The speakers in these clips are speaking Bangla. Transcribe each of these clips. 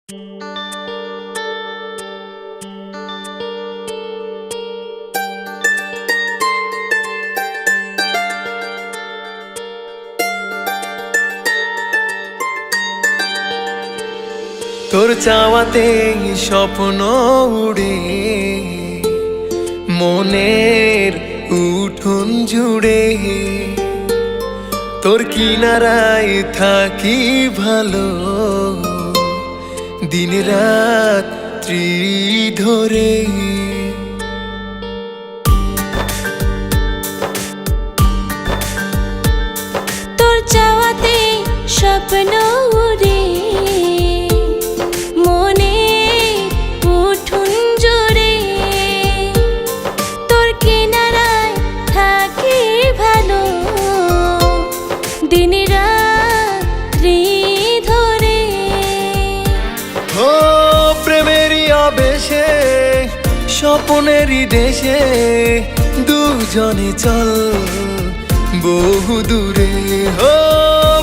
তোর চাওয়াতে স্বপ্ন উড়ে মনের উঠোন জুড়ে, তোর কিনারায় থাকি ভালো দিন রাত্রি ধরে। তোর চাওয়াতে স্বপ্ন উড়ে দিন রাত্রি ধরে। ও প্রেমেরই আবেশে স্বপ্নেরই দেশে দুজনে চল বহু দূরে। ও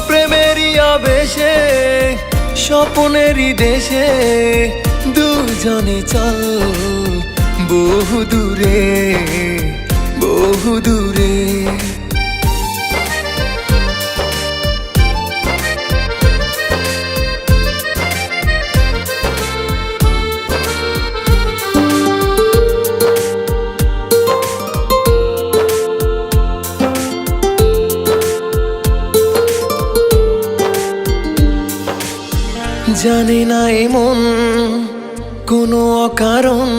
প্রেমেরই আবেশে স্বপ্নেরই দেশে দুজনে চল বহু দূরে বহু দূরে। জানি না এমন কোনো অকারণ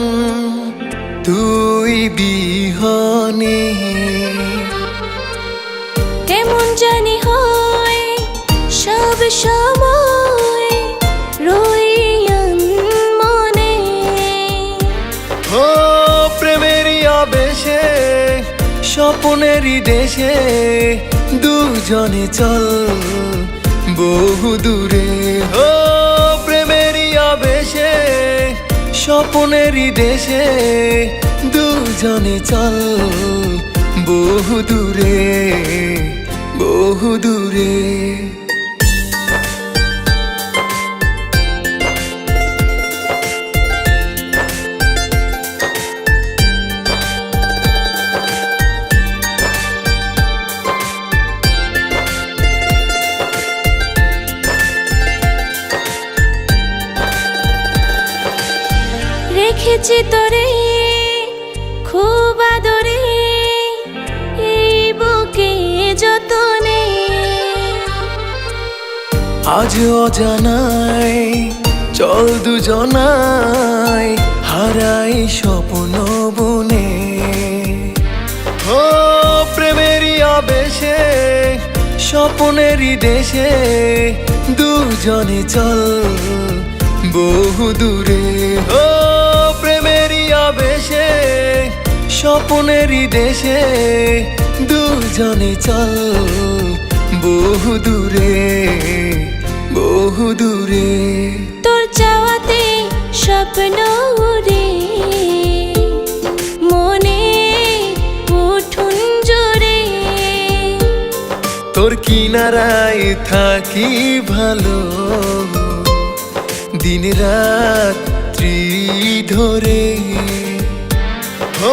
তুই বিহনে, কেমন জানি হয় সব সময় রইয়ান মনে। ও প্রেমেরই আবেশে স্বপ্নেরই দেশে দুজনে চল বহু দূরে। ও প্রেমেরই আবেশে স্বপ্নেরই দেশে দুজনে চল বহু দূরে বহু দূরে। রেখেছি তোরে খুব আদরে এই বুকে যতনে। আজ অজানায় চল দুজনায় হারাই স্বপ্ন বনে। ও প্রেমেরই আবেশে স্বপ্নেরই দেশে দুজনে চল বহু দূরে। ও প্রেমেরই আবেশে স্বপ্নেরই দেশে দুজনে চল বহু দূরে বহু দূরে। তোর চাওয়াতে স্বপ্ন উড়ে মনে উঠোন জুড়ে, তোর কিনারায় থাকি ভালো দিন রাত্রি ধরে।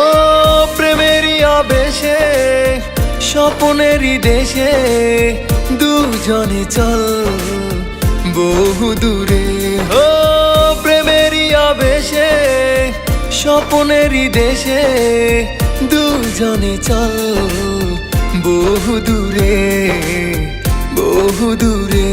ও প্রেমেরই আবেশে স্বপ্নেরই দেশে দুজনে চল বহু দূরে। ও প্রেমেরই আবেশে স্বপ্নেরই দেশে দুজনে চল বহু দূরে বহু দূরে।